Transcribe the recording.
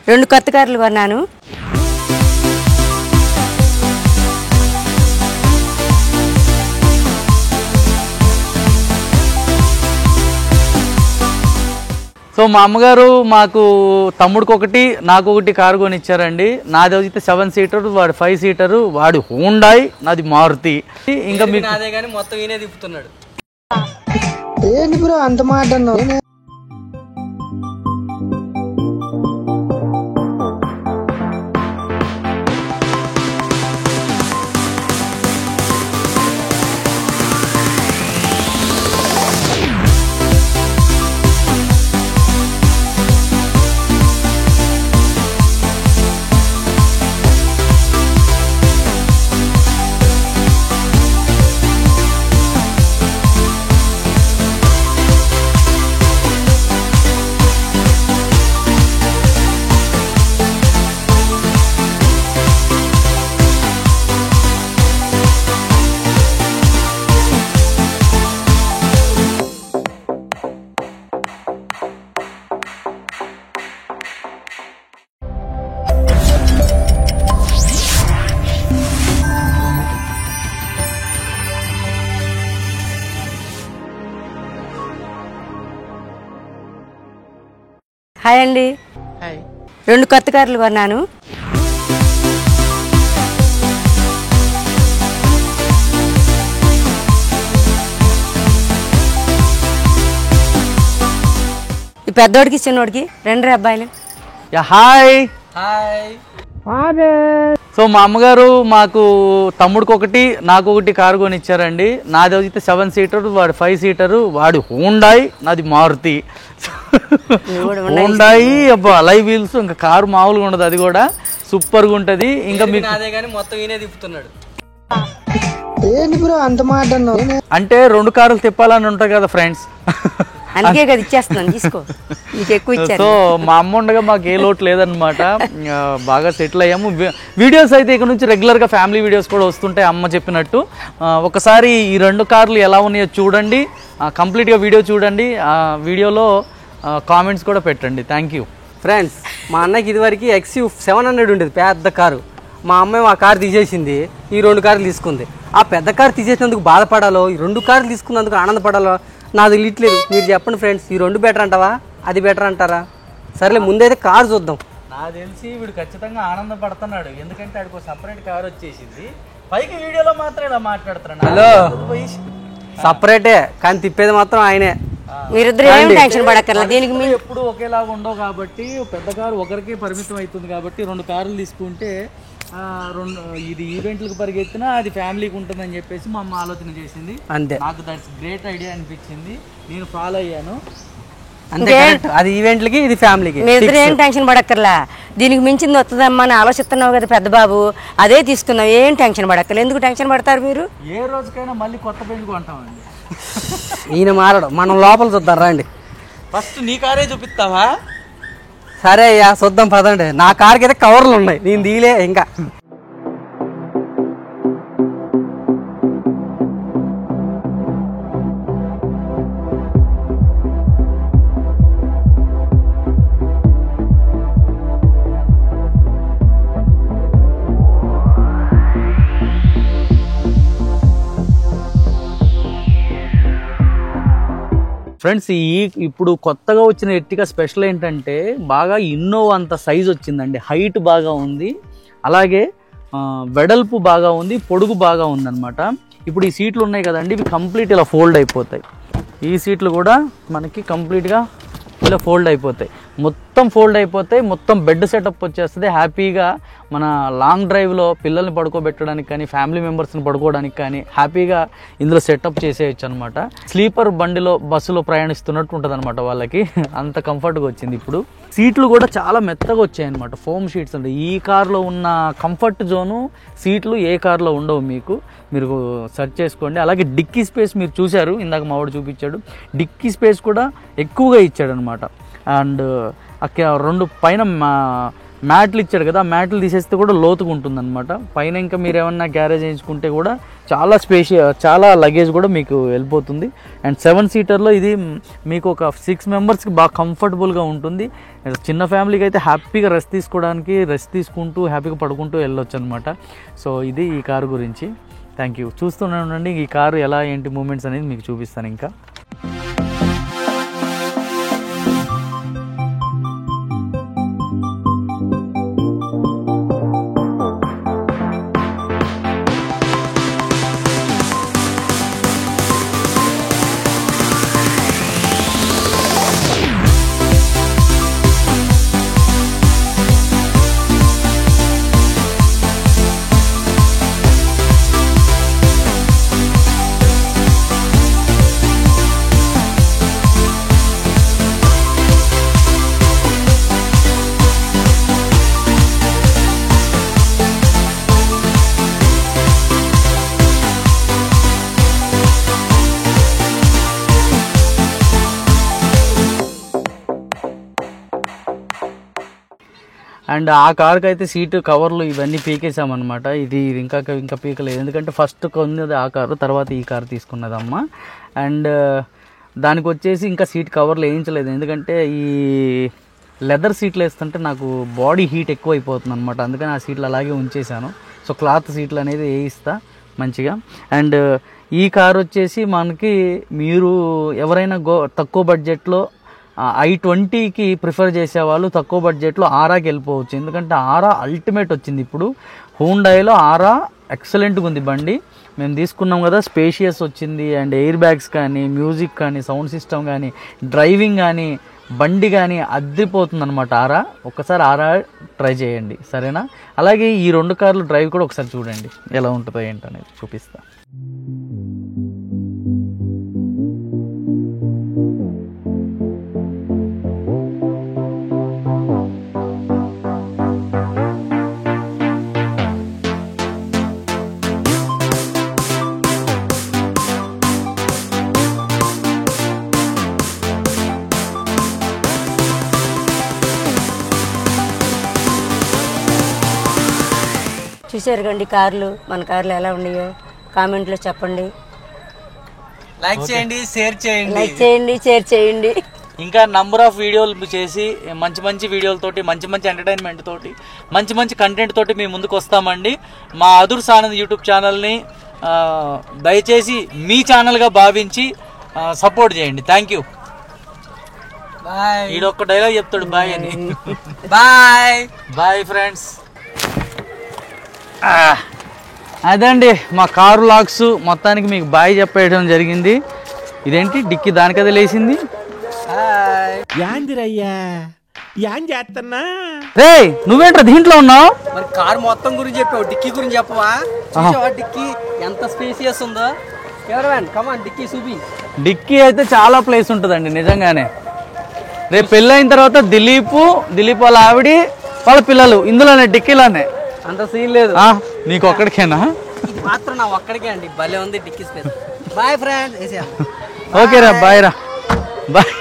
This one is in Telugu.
2 కొత్త కార్లు కొన్నాను. సో మా అమ్మగారు మాకు తమ్ముడికి ఒకటి నాకు ఒకటి కారు కొనిచ్చారండి. నాది అయితే 7 సీటర్, వాడు 5 సీటర్, వాడు హోండాయ్, నాది మారుతి. ఇంకా మీకు అదే కానీ మొత్తం ఈయనే తిప్పుతున్నాడు. ఏంటి బ్రో అంత మాట అన్నావు? హాయ్ అండి. 2 కొత్త కార్లు కొన్నాను. ఈ పెద్దోడికి చిన్నోడికి 2 అబ్బాయిలు. హాయ్. హాయ్. సో మా అమ్మగారు మాకు తమ్ముడికి ఒకటి నాకు ఒకటి కారు కొనిచ్చారండి. నాది అయితే 7 సీటర్, వాడు 5 సీటర్, వాడు హోండాయ్, నాది మారుతి. హోండాయి అబ్బా అలై వీల్స్, ఇంకా కారు మామూలుగా ఉండదు, అది కూడా సూపర్గా ఉంటుంది. ఇంకా మీకు అదే కానీ మొత్తం ఈయనే తిప్పుతున్నాడు. ఏంటి బ్రో అంత మాట అన్నావు? అంటే 2 కార్లు తిప్పాలని ఉంటాయి కదా ఫ్రెండ్స్, అందుకే కదా ఇచ్చేస్తున్నాను, తీసుకో. నీకు ఎక్కువ ఇచ్చారు. సో మా అమ్మ ఉండగా మాకు ఏ లోటు లేదనమాట. బాగా సెటిల్ అయ్యాము. వీడియోస్ అయితే ఇక నుంచి రెగ్యులర్గా ఫ్యామిలీ వీడియోస్ కూడా వస్తుంటాయి అమ్మ చెప్పినట్టు. ఒకసారి ఈ 2 కార్లు ఎలా ఉన్నాయో చూడండి, కంప్లీట్గా వీడియో చూడండి. వీడియోలో కామెంట్స్ కూడా పెట్టండి. Thank you friends. మా అన్నకి ఇదివరకు XU700 ఉండేది పెద్ద కారు. మా అమ్మాయి ఆ కారు తీసేసింది, ఈ 2 కార్లు తీసుకుంది. ఆ పెద్ద కారు తీసేసినందుకు బాధపడాలో, ఈ 2 కార్లు తీసుకున్నందుకు ఆనందపడాలో నాకు తెలియట్లేదు. మీరు చెప్పండి ఫ్రెండ్స్, ఈ 2 బెటర్ అంటావా, అది బెటర్ అంటారా? సరేలే ముందైతే కారు చూద్దాం. నాకు తెలిసి వీడు ఖచ్చితంగా ఆనందపడుతున్నాడు, ఎందుకంటే ఆడికి సపరేట్ కార్ వచ్చేసింది. పైకి వీడియోలో మాత్రం ఇలా మాట్లాడుతున్నాడు. హలో, సపరేటే కానీ తిప్పేది మాత్రం ఆయనే. మీరిద్దరు ఏం టెన్షన్ పడక్కర్లేదు. దీనికి మీ ఎప్పుడు ఒకేలాగా ఉండవు కాబట్టి, పెద్ద కారు ఒకరికే పరిమితం అవుతుంది కాబట్టి 2 కార్లు తీసుకుంటే ఇది ఈవెంట్లకు పరిగెత్తినా అది ఫ్యామిలీకి ఉంటుందని చెప్పేసి మా అమ్మ ఆలోచన చేసింది. అంతే, నాకు దట్స్ గ్రేట్ ఐడియా అనిపించింది, నేను ఫాలో అయ్యాను. అంతే, అది ఈవెంట్లకి ఇది ఫ్యామిలీకి. మీరిద్దరు ఏం టెన్షన్ పడక్కర్లా. దీనికి మించింది వస్తుందమ్మా అని ఆలోచిస్తున్నావు కదా పెద్ద బాబు, అదే తీసుకున్నావు. ఏం టెన్షన్ పడక్కర్లేదు. ఎందుకు టెన్షన్ పడతారు మీరు? ఏ రోజుకైనా మళ్ళీ కొత్త పెళ్లి కొంటామండి. ఈయన మారడం, మనం లోపల చూద్దాం రండి. ఫస్ట్ నీ కారే చూపిస్తావా? సరే అయ్యా చూద్దాం పదండి. నా కార్కి అయితే కవర్లు ఉన్నాయి, నేను తీలే ఇంకా. ఫ్రెండ్స్, ఇప్పుడు కొత్తగా వచ్చిన ఎర్టిగా స్పెషల్ ఏంటంటే బాగా ఇన్నోవా అంత సైజ్ వచ్చిందండి. హైట్ బాగా ఉంది, అలాగే వెడల్పు బాగా ఉంది, పొడుగు బాగా ఉందన్నమాట. ఇప్పుడు ఈ సీట్లు ఉన్నాయి కదండి, ఇవి కంప్లీట్ ఇలా ఫోల్డ్ అయిపోతాయి. ఈ సీట్లు కూడా మనకి కంప్లీట్గా ఇలా ఫోల్డ్ అయిపోతాయి, మొత్తం ఫోల్డ్ అయిపోతాయి. మొత్తం బెడ్ సెటప్ వచ్చేస్తుంది. హ్యాపీగా మన లాంగ్ డ్రైవ్లో పిల్లల్ని పడుకోబెట్టడానికి కానీ, ఫ్యామిలీ మెంబర్స్ని పడుకోవడానికి కానీ హ్యాపీగా ఇందులో సెటప్ చేసేయచ్చు అనమాట. స్లీపర్ బండిలో బస్సులో ప్రయాణిస్తున్నట్టు ఉంటుంది అనమాట వాళ్ళకి, అంత కంఫర్ట్గా వచ్చింది. ఇప్పుడు సీట్లు కూడా చాలా మెత్తగా వచ్చాయి అనమాట, ఫోమ్ షీట్స్ ఉంటాయి. ఈ కార్లో ఉన్న కంఫర్ట్ జోను సీట్లు ఏ కార్లో ఉండవు, మీరు సెర్చ్ చేసుకోండి. అలాగే డిక్కీ స్పేస్ మీరు చూశారు, ఇందాక మావాడు చూపించాడు. డిక్కీ స్పేస్ కూడా ఎక్కువగా ఇచ్చాడు అనమాట. అండ్ 2 పైన మ్యాట్లు ఇచ్చాడు కదా, ఆ మ్యాట్లు తీసేస్తే కూడా లోతుగా ఉంటుంది అనమాట. పైన ఇంకా మీరు ఏమన్నా గ్యారేజ్ చేయించుకుంటే కూడా చాలా లగేజ్ కూడా మీకు వెళ్ళిపోతుంది. అండ్ 7 సీటర్లో ఇది మీకు ఒక 6 మెంబర్స్కి బాగా కంఫర్టబుల్గా ఉంటుంది. చిన్న ఫ్యామిలీకి అయితే హ్యాపీగా రెస్ట్ తీసుకుంటూ హ్యాపీగా పడుకుంటూ వెళ్ళొచ్చు అనమాట. సో ఇది ఈ కారు గురించి. Thank you. చూస్తూనే ఉండండి, ఈ కారు ఎలా ఏంటి మూమెంట్స్ అనేది మీకు చూపిస్తాను ఇంకా. అండ్ ఆ కార్కి అయితే సీటు కవర్లు ఇవన్నీ పీకేసామన్నమాట. ఇది ఇంకా పీకలేదు, ఎందుకంటే ఫస్ట్ కొన్నది ఆ కారు, తర్వాత ఈ కారు తీసుకున్నదమ్మా. అండ్ దానికి వచ్చేసి ఇంకా సీట్ కవర్లు వేయించలేదు, ఎందుకంటే ఈ లెదర్ సీట్లు వేస్తుంటే నాకు బాడీ హీట్ ఎక్కువ అయిపోతుంది అనమాట. అందుకని ఆ సీట్లు అలాగే ఉంచేసాను. సో క్లాత్ సీట్లు అనేది వేయిస్తా మంచిగా. అండ్ ఈ కారు వచ్చేసి మనకి మీరు ఎవరైనా తక్కువ బడ్జెట్లో i20కి ప్రిఫర్ చేసేవాళ్ళు తక్కువ బడ్జెట్లో ఆరాకి వెళ్ళిపోవచ్చు, ఎందుకంటే ఆరా అల్టిమేట్ వచ్చింది ఇప్పుడు. హూండాయిలో ఆరా ఎక్సలెంట్గా ఉంది బండి. మేము తీసుకున్నాం కదా, స్పేషియస్ వచ్చింది. అండ్ ఎయిర్ బ్యాగ్స్ కానీ, మ్యూజిక్ కానీ, సౌండ్ సిస్టమ్ కానీ, డ్రైవింగ్ కానీ, బండి కానీ అద్దిపోతుంది అనమాట ఆరా. ఒక్కసారి ఆరా ట్రై చేయండి, సరేనా? అలాగే ఈ 2 కార్లు డ్రైవ్ కూడా ఒకసారి చూడండి ఎలా ఉంటుందో ఏంటనేది చూపిస్తా. చూసారు కండి కార్లు, మన కార్లు ఎలా ఉన్నాయో కామెంట్లో చెప్పండి. లైక్ చేయండి, షేర్ చేయండి. ఇంకా నంబర్ ఆఫ్ వీడియోలు చేసి మంచి వీడియోలతోటి, మంచి ఎంటర్టైన్మెంట్ తోటి, మంచి కంటెంట్ తోటి మేము ముందుకు వస్తామండి. మా అదుర్స్ ఆనంద్ యూట్యూబ్ ఛానల్ని దయచేసి మీ ఛానల్గా భావించి సపోర్ట్ చేయండి. Thank you. ఈడొక్క డైలాగ్ చెప్తాడు బాయ్ అని. Bye friends. అదండి మా కారు లాగ్స్, మొత్తానికి మీకు బాయ్ చెప్పేయడం జరిగింది. ఇదేంటి డిక్కి దానికదే లేచింది. రే నువ్వేంట్రా దీంట్లో ఉన్నావు? మరి కారు మొత్తం గురించి చెప్పావు, డిక్కీ గురించి చెప్పవా? డిక్కీ ఎంత స్పేసియస్ ఉందో. డిక్కీ చూపి. డిక్కీ అయితే చాలా ప్లేస్ ఉంటుందండి నిజంగానే. రేపు పెళ్ళైన తర్వాత దిలీప్ వాళ్ళ ఆవిడ వాళ్ళ పిల్లలు ఇందులోనే డిక్కీలోనే. అంత సీన్ లేదు. నీకు ఒక్కడికేనా? ఇది మాత్రం నా ఒక్కడికే అండి, భలే ఉంది dicky space. Bye friends. Okay రా, బాయ్ రా, బాయ్.